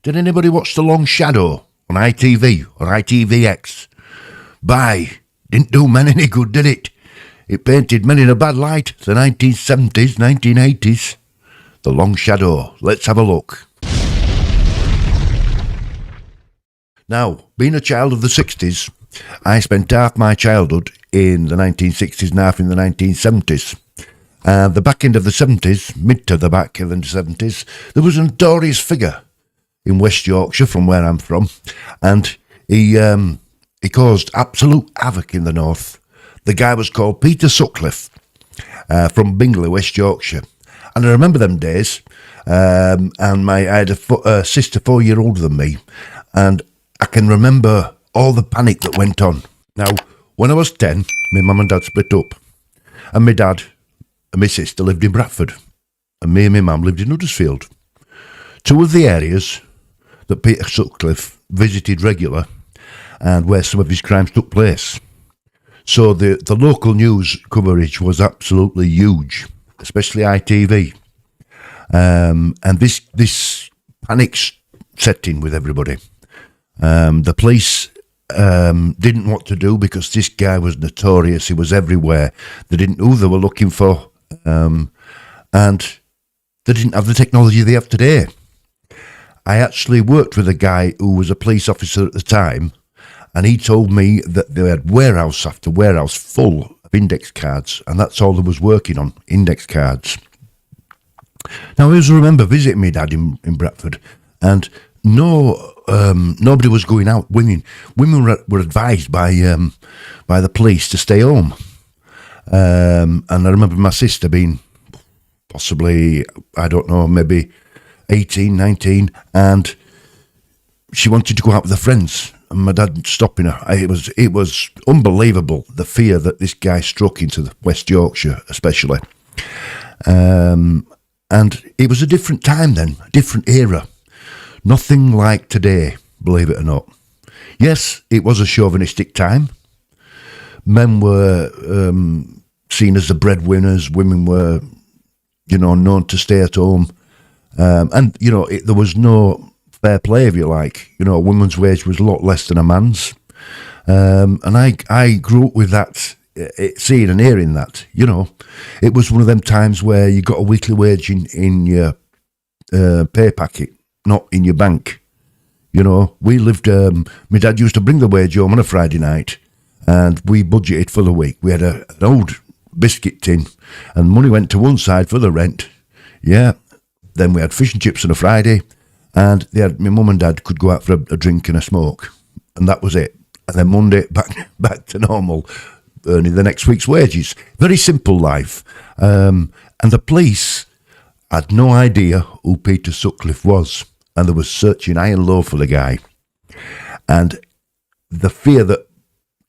Did anybody watch The Long Shadow on ITV or ITVX? Didn't do men any good, did it? It painted men in a bad light, the 1970s, 1980s. The Long Shadow. Let's have a look. Now, being a child of the 60s, I spent half my childhood in the 1960s and half in the 1970s. The back end of the 70s, mid to the back of the 70s, there was a notorious figure in West Yorkshire, from where I'm from, and he caused absolute havoc in the north. The guy was called Peter Sutcliffe, from Bingley, West Yorkshire. And I remember them days, and I had a sister 4 years older than me, and I can remember all the panic that went on. Now, when I was 10, my mum and dad split up, and my dad and my sister lived in Bradford, and me and my mum lived in Huddersfield. Two of the areas that Peter Sutcliffe visited regular, and where some of his crimes took place. So the local news coverage was absolutely huge, especially ITV. And this panic set in with everybody. The police didn't know what to do because this guy was notorious. He was everywhere. They didn't know who they were looking for. And they didn't have the technology they have today. I actually worked with a guy who was a police officer at the time, and he told me that they had warehouse after warehouse full of index cards, and that's all they was working on, index cards. Now, I always remember visiting my dad in Bradford, and nobody was going out. Women were advised by the police to stay home. And I remember my sister being possibly, I don't know, maybe 18, 19, and she wanted to go out with her friends, and my dad stopping her. It was unbelievable, the fear that this guy struck into the West Yorkshire, especially. And it was a different time then, a different era. Nothing like today, believe it or not. Yes, it was a chauvinistic time. Men were seen as the breadwinners. Women were, known to stay at home. And, there was no fair play, if you like. A woman's wage was a lot less than a man's. And I grew up with that, seeing and hearing that, It was one of them times where you got a weekly wage in your pay packet, not in your bank. We lived, my dad used to bring the wage home on a Friday night, and we budgeted for the week. We had an old biscuit tin, and money went to one side for the rent. Yeah. Then we had fish and chips on a Friday, and my mum and dad could go out for a drink and a smoke, and that was it. And then Monday, back to normal, earning the next week's wages. Very simple life. And the police had no idea who Peter Sutcliffe was, and they were searching high and low for the guy. And the fear that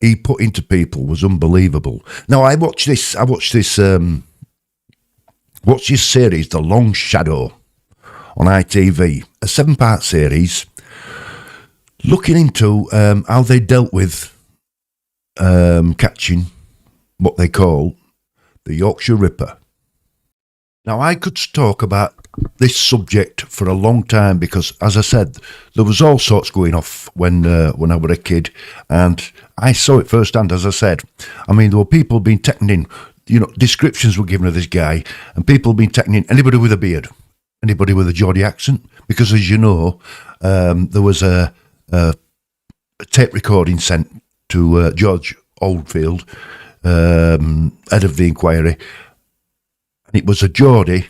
he put into people was unbelievable. Now, I watched this series, The Long Shadow, on ITV, a 7-part series looking into how they dealt with catching what they call the Yorkshire Ripper. Now, I could talk about this subject for a long time because, as I said, there was all sorts going off when I was a kid, and I saw it firsthand, as I said. I mean, there were people being taken in, descriptions were given of this guy, and people being taken in, anybody with a beard, anybody with a Geordie accent, because, as you know, there was a tape recording sent to George Oldfield, head of the inquiry, and it was a Geordie,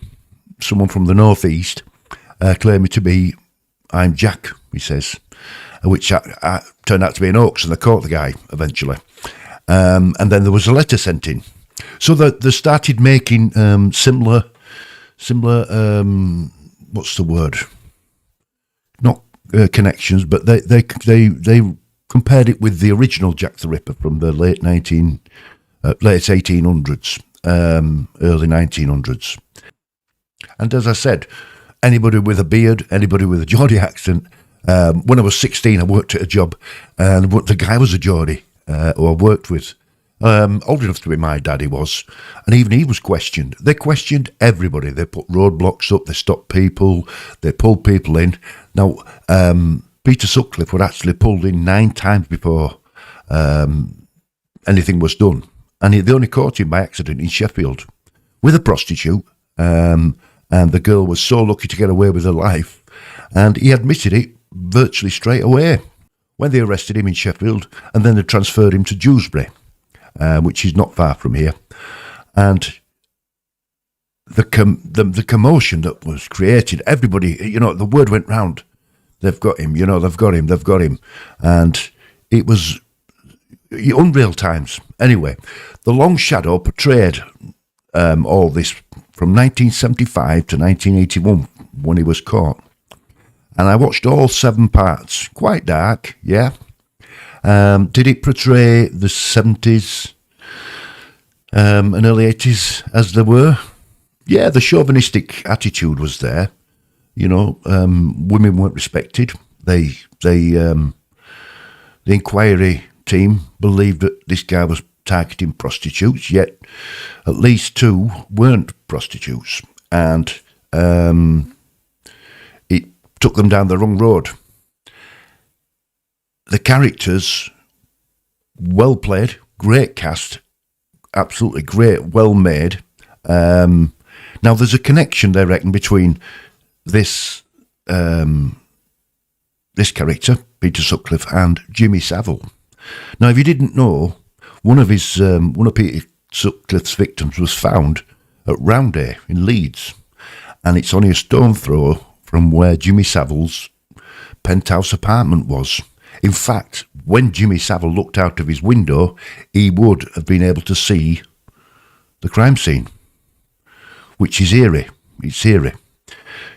someone from the northeast, claiming to be, I'm Jack, he says, which turned out to be an hoax, and they caught the guy eventually. And then there was a letter sent in. So they started making similar, what's the word? Not connections, but they compared it with the original Jack the Ripper from the late 1800s, early 1900s. And as I said, anybody with a beard, anybody with a Geordie accent. When I was 16, I worked at a job, and the guy was a Geordie who I worked with. old enough to be my dad, he was, and even he was questioned. They questioned everybody. They put roadblocks up, they stopped people, they pulled people in. Now, Peter Sutcliffe was actually pulled in 9 times before anything was done, and they only caught him by accident in Sheffield with a prostitute, and the girl was so lucky to get away with her life, and he admitted it virtually straight away when they arrested him in Sheffield, and then they transferred him to Dewsbury, which is not far from here. And the commotion that was created, everybody, the word went round, they've got him, they've got him. And it was unreal times. Anyway, The Long Shadow portrayed all this from 1975 to 1981 when he was caught. And I watched all 7 parts. Quite dark, yeah. Did it portray the 70s and early 80s as they were? Yeah, the chauvinistic attitude was there. Women weren't respected. The inquiry team believed that this guy was targeting prostitutes, yet at least 2 weren't prostitutes. And it took them down the wrong road. The characters, well played, great cast, absolutely great, well made. Now, there's a connection, they reckon, between this character, Peter Sutcliffe, and Jimmy Savile. Now, if you didn't know, one of Peter Sutcliffe's victims was found at Rounday in Leeds, and it's only a stone throw from where Jimmy Savile's penthouse apartment was. In fact, when Jimmy Savile looked out of his window, he would have been able to see the crime scene, which is eerie. It's eerie.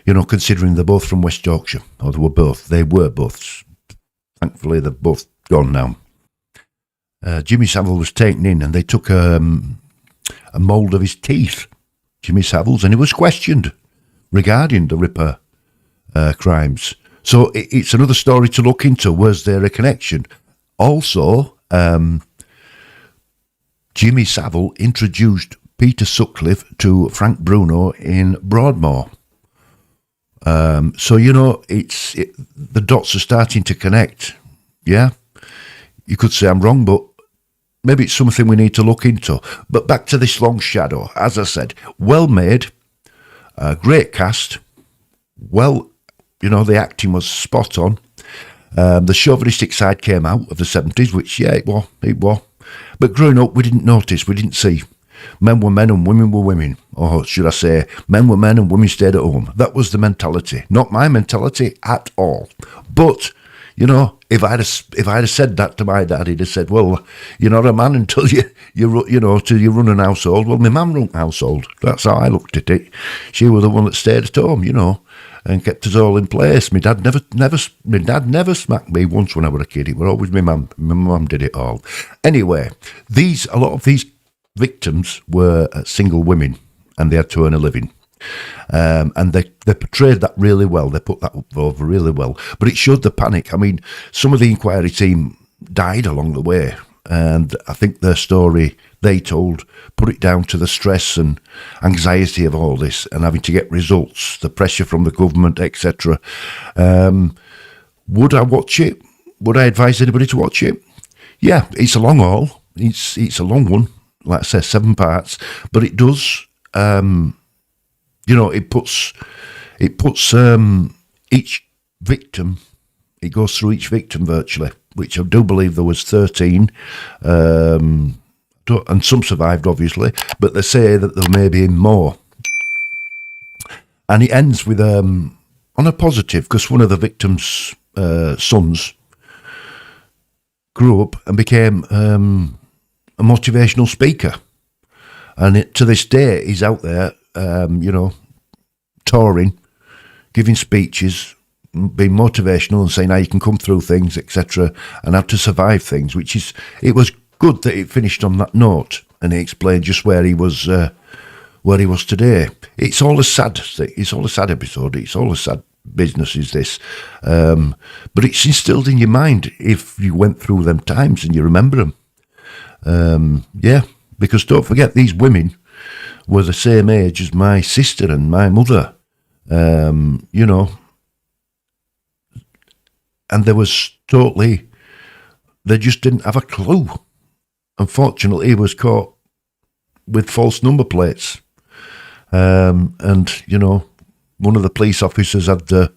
Considering they're both from West Yorkshire, or they were both. Thankfully, they're both gone now. Jimmy Savile was taken in, and they took a mould of his teeth, Jimmy Savile's, and he was questioned regarding the Ripper crimes. So it's another story to look into. Was there a connection? Also, Jimmy Savile introduced Peter Sutcliffe to Frank Bruno in Broadmoor. So, the dots are starting to connect. Yeah? You could say I'm wrong, but maybe it's something we need to look into. But back to this Long Shadow. As I said, well made, great cast, the acting was spot on. The chauvinistic side came out of the 70s, which, yeah, it was. But growing up, we didn't notice, we didn't see. Men were men and women were women. Or should I say, men were men and women stayed at home. That was the mentality. Not my mentality at all. But, if I'd have said that to my dad, he'd have said, well, you're not a man until till you run an household. Well, my mum run a household. That's how I looked at it. She was the one that stayed at home, and kept us all in place. My dad never smacked me once when I was a kid. It was always my mum. My mum did it all. Anyway, a lot of these victims were single women, and they had to earn a living. And they portrayed that really well. They put that over really well. But it showed the panic. I mean, some of the inquiry team died along the way, and I think their story they told put it down to the stress and anxiety of all this and having to get results, the pressure from the government, etc. Would I watch it? Would I advise anybody to watch it? Yeah, it's a long haul. It's a long one. Like I say, 7 parts, but it does. It puts each victim. It goes through each victim virtually, which I do believe there was 13, and some survived, obviously, but they say that there may be more. And it ends with on a positive, because one of the victims' sons grew up and became a motivational speaker, and to this day he's out there, touring, giving speeches, being motivational and saying how you can come through things, etc., and how to survive things. It was good that it finished on that note, and he explained just where he was today. It's all a sad thing. It's all a sad episode. It's all a sad business, is this, but it's instilled in your mind if you went through them times and you remember them. Yeah, because don't forget, these women were the same age as my sister and my mother. You know, and they just didn't have a clue. Unfortunately, he was caught with false number plates. And, you know, one of the police officers had the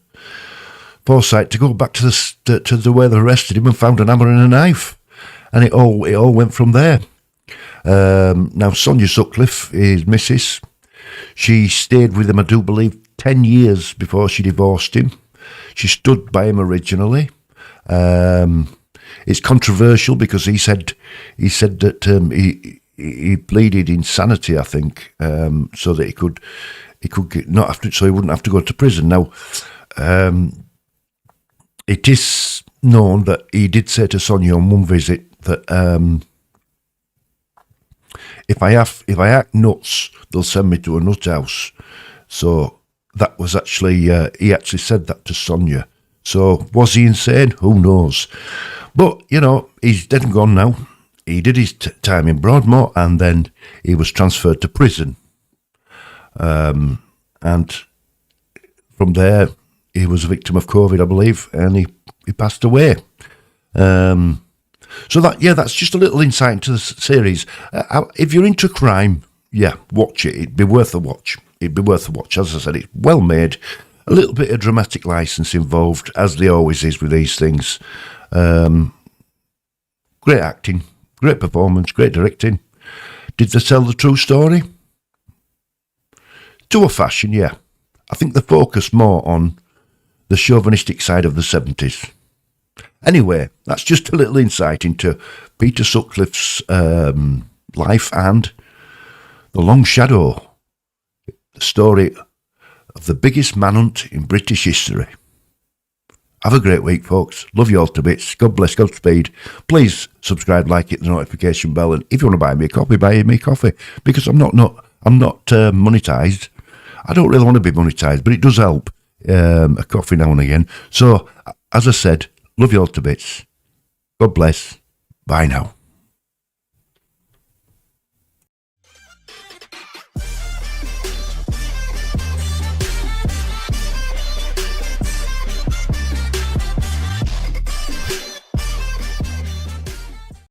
foresight to go back to the where they arrested him and found an hammer and a knife. And it all went from there. Now, Sonia Sutcliffe, his missus, she stayed with him, I do believe, 10 years before she divorced him. She stood by him originally. It's controversial because he said that he pleaded insanity, I think, so that he could not have to, so he wouldn't have to go to prison. Now, it is known that he did say to Sonia on one visit that if I act nuts, they'll send me to a nut house. So that was actually he actually said that to Sonia. So was he insane? Who knows? But you know, he's dead and gone now. He did his time in Broadmoor, and then he was transferred to prison. And from there, he was a victim of COVID, I believe, and he passed away. So that's just a little insight into the series. If you're into crime, watch it. It'd be worth a watch. As I said, it's well made. A little bit of dramatic license involved, as there always is with these things. Great acting, great performance, great directing. Did they tell the true story? To a fashion, yeah. I think they focus more on the chauvinistic side of the 70s. Anyway, that's just a little insight into Peter Sutcliffe's life and The Long Shadow, the story of the biggest manhunt in British history. Have a great week, folks. Love you all to bits. God bless, Godspeed. Please subscribe, like it, the notification bell, and if you want to buy me a coffee, buy me coffee, because I'm not monetized. I don't really want to be monetized, but it does help. A coffee now and again. So, as I said, love you all to bits. God bless. Bye now.